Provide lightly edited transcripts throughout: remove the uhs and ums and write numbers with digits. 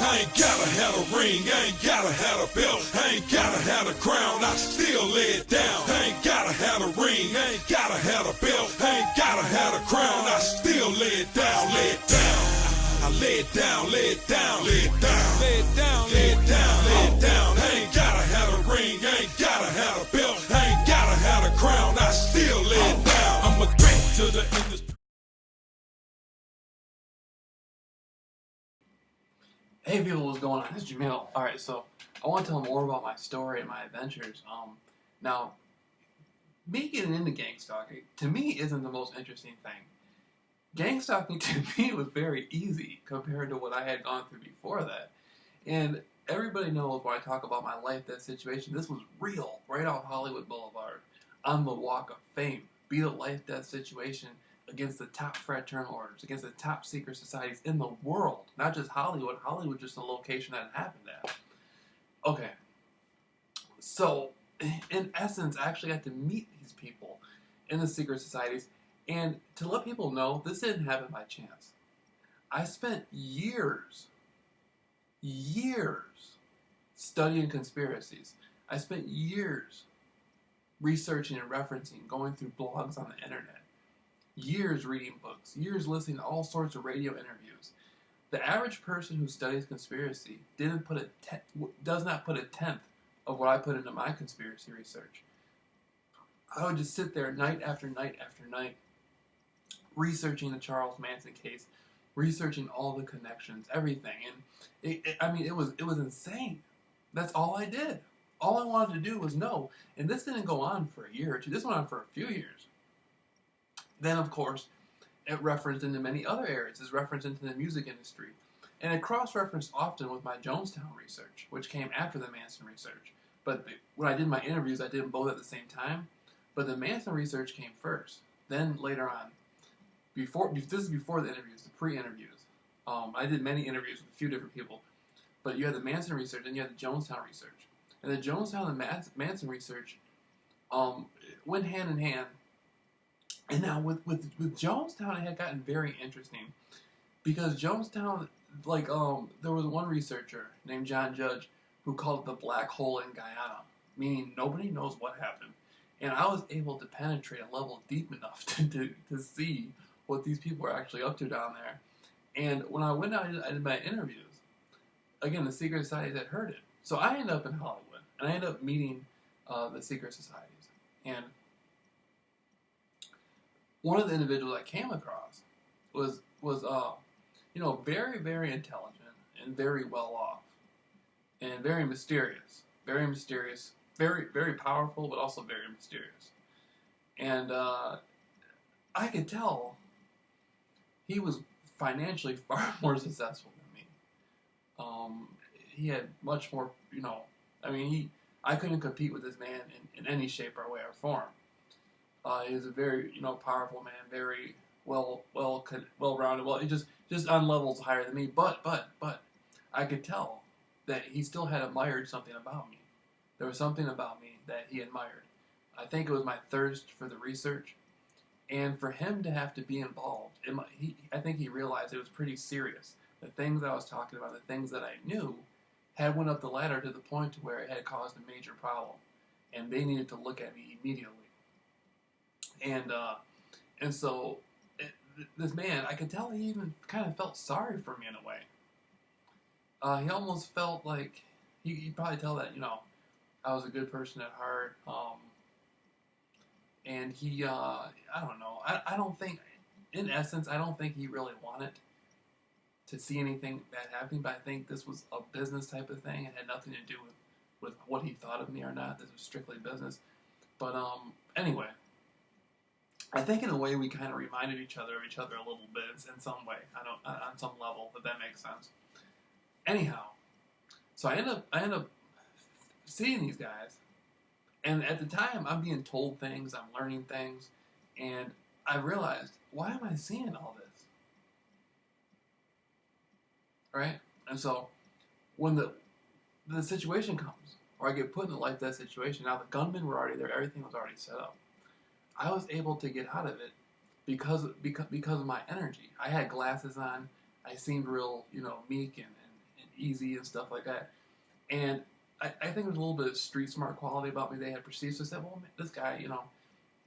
I ain't gotta have a ring, I ain't gotta have a belt, I ain't gotta have a crown, I still lay it down. I ain't gotta have a ring, I ain't gotta have a belt, I ain't gotta have a crown, I still lay it down, lay it down. I lay it down, lay it down, lay it down, lay it down, lay it down, lay it down. I ain't gotta have a ring, I ain't gotta have a belt, I ain't gotta have a crown, I still lay it down. I'm a threat to the industry. Hey people, what's going on? This is Jameel. Alright, so I want to tell more about my story and my adventures. Now, me getting into gang stalking, to me, isn't the most interesting thing. Gang stalking, to me, was very easy compared to what I had gone through before that. And everybody knows when I talk about my life-death situation, this was real, right off Hollywood Boulevard, on the Walk of Fame. Be the life-death situation against the top fraternal orders, against the top secret societies in the world. Not just Hollywood. Hollywood just a location that it happened at. Okay. So, in essence, I actually got to meet these people in the secret societies. And to let people know, this didn't happen by chance. I spent years studying conspiracies. I spent years researching and referencing, going through blogs on the internet. Years reading books, years listening to all sorts of radio interviews. The average person who studies conspiracy does not put a tenth of what I put into my conspiracy research. I would just sit there night after night after night, researching the Charles Manson case, researching all the connections, everything, and it was insane. That's all I did. All I wanted to do was know, and this didn't go on for a year or two. This went on for a few years. Then, of course, it referenced into many other areas. It's referenced into the music industry. And it cross-referenced often with my Jonestown research, which came after the Manson research. But when I did my interviews, I did them both at the same time. But the Manson research came first. Then, later on, this is before the interviews, the pre-interviews. I did many interviews with a few different people. But you had the Manson research, and you had the Jonestown research. And the Jonestown and Manson research went hand in hand. And now with Jonestown, it had gotten very interesting because Jonestown, there was one researcher named John Judge who called it the black hole in Guyana, meaning nobody knows what happened. And I was able to penetrate a level deep enough to see what these people were actually up to down there. And when I went out and I did my interviews, again, the secret societies had heard it. So I ended up in Hollywood, and I ended up meeting the secret societies. And one of the individuals I came across was very, very intelligent and very well off and very mysterious, very, very powerful, but also very mysterious. And I could tell he was financially far more successful than me. He had much more, I couldn't compete with this man in any shape or way or form. He was a very, powerful man, very well-rounded. Well, he just on levels higher than me. But I could tell that he still had admired something about me. There was something about me that he admired. I think it was my thirst for the research, and for him to have to be involved. I think he realized it was pretty serious. The things I was talking about, the things that I knew, had went up the ladder to the point to where it had caused a major problem, and they needed to look at me immediately. And so this man, I could tell he even kind of felt sorry for me in a way. He almost felt like he'd probably tell that I was a good person at heart. And he, I don't know. I don't think, in essence, I don't think he really wanted to see anything bad happening. But I think this was a business type of thing. It had nothing to do with what he thought of me or not. This was strictly business. But anyway. I think in a way we kind of reminded each other of each other a little bit in some way. On some level, if that makes sense. Anyhow, so I end up seeing these guys, and at the time I'm being told things, I'm learning things, and I realized, why am I seeing all this? Right? And so when the situation comes, or I get put in a like-that situation, now the gunmen were already there, everything was already set up. I was able to get out of it because of my energy. I had glasses on. I seemed real, meek and easy and stuff like that. And I think there's a little bit of street smart quality about me they had perceived. So I said, well, man, this guy,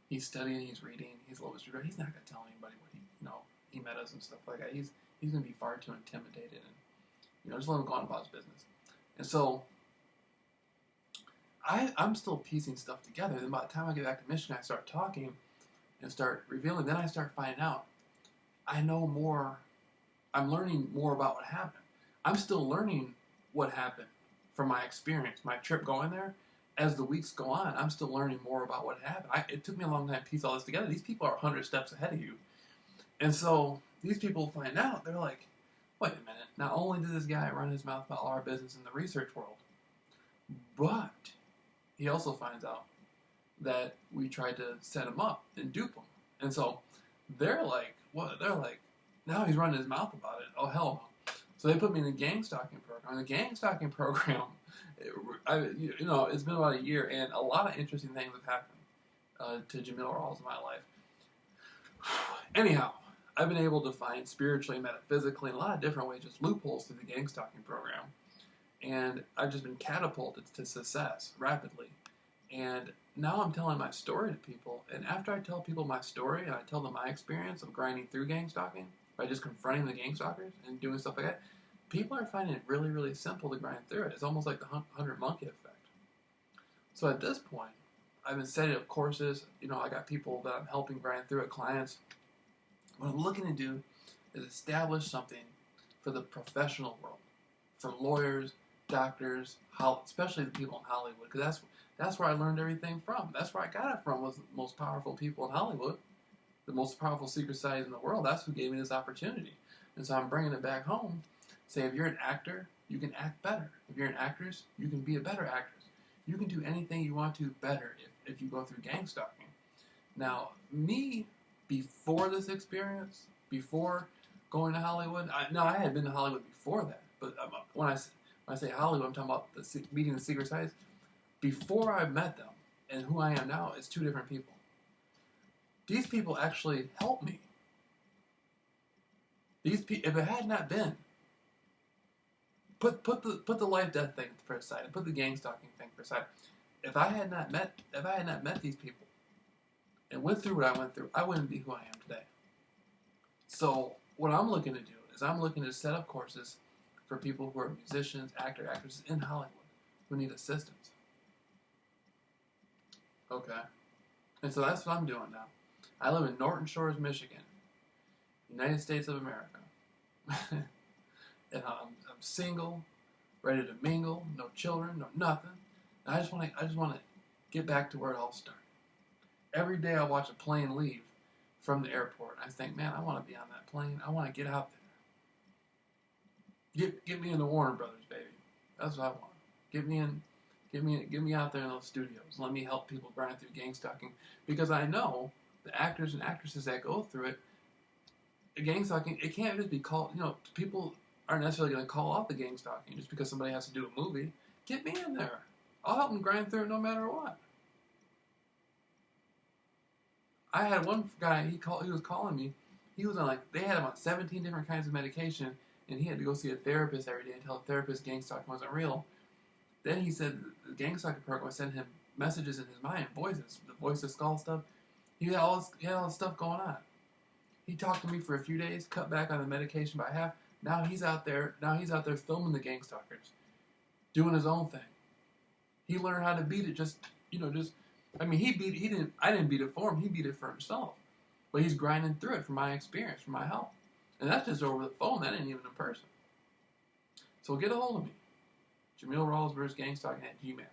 he's studying, he's reading, he's a little bit street. He's not going to tell anybody what he met us and stuff like that. He's going to be far too intimidated and, just let him go on about his business. And so I'm still piecing stuff together. Then by the time I get back to Michigan, I start talking and start revealing. Then I start finding out. I know more. I'm learning more about what happened. I'm still learning what happened from my experience, my trip going there. As the weeks go on, I'm still learning more about what happened. It took me a long time to piece all this together. These people are 100 steps ahead of you. And so these people find out. They're like, wait a minute. Not only did this guy run his mouth about all our business in the research world, but he also finds out that we tried to set him up and dupe him. And so they're like, what? They're like, now he's running his mouth about it. Oh, hell no. So they put me in the gang stalking program. And the gang stalking program, it's been about a year, and a lot of interesting things have happened to Jameel Rawls in my life. Anyhow, I've been able to find spiritually, metaphysically, in a lot of different ways, just loopholes through the gang stalking program. And I've just been catapulted to success rapidly. And now I'm telling my story to people. And after I tell people my story and I tell them my experience of grinding through gang stalking, by just confronting the gang stalkers and doing stuff like that, people are finding it really, really simple to grind through it. It's almost like the 100 monkey effect. So at this point, I've been setting up courses. I got people that I'm helping grind through it, clients. What I'm looking to do is establish something for the professional world, for lawyers, doctors, especially the people in Hollywood, because that's where I learned everything from. That's where I got it from, was the most powerful people in Hollywood, the most powerful secret societies in the world. That's who gave me this opportunity. And so I'm bringing it back home. Say, if you're an actor, you can act better. If you're an actress, you can be a better actress. You can do anything you want to better if you go through gang stalking. Now, me, before this experience, before going to Hollywood, I had been to Hollywood before that. But when I say Hollywood, I'm talking about meeting the secret societies. Before I met them and who I am now, it's two different people. These people actually helped me. If it had not been, put the life death thing for a side, put the gang stalking thing for a side. If I had not met these people and went through what I went through, I wouldn't be who I am today. So what I'm looking to do is I'm looking to set up courses for people who are musicians, actresses in Hollywood who need assistance. Okay. And so that's what I'm doing now. I live in Norton Shores, Michigan, United States of America. And I'm single, ready to mingle, no children, no nothing. And I just want to get back to where it all started. Every day I watch a plane leave from the airport. I think, man, I want to be on that plane. I want to get out there. Get me in the Warner Brothers, baby. That's what I want. Get me out there in those studios. Let me help people grind through gang stalking, because I know the actors and actresses that go through it. The gang stalking, it can't just be called. People aren't necessarily going to call off the gang stalking just because somebody has to do a movie. Get me in there. I'll help them grind through it no matter what. I had one guy. He was calling me. He was on they had him on 17 different kinds of medication, and he had to go see a therapist every day and tell the therapist gang stalking wasn't real. Then he said the gang stalking program sent him messages in his mind, voices, the voice of skull stuff. He had all this stuff going on. He talked to me for a few days, cut back on the medication by half. Now he's out there filming the gang stalkers, doing his own thing. He learned how to beat it. I didn't beat it for him. He beat it for himself. But he's grinding through it from my experience, from my help. And that's just over the phone. That ain't even in person. So get a hold of me. Jameel Rawls vs. Gang Stalking at Gmail.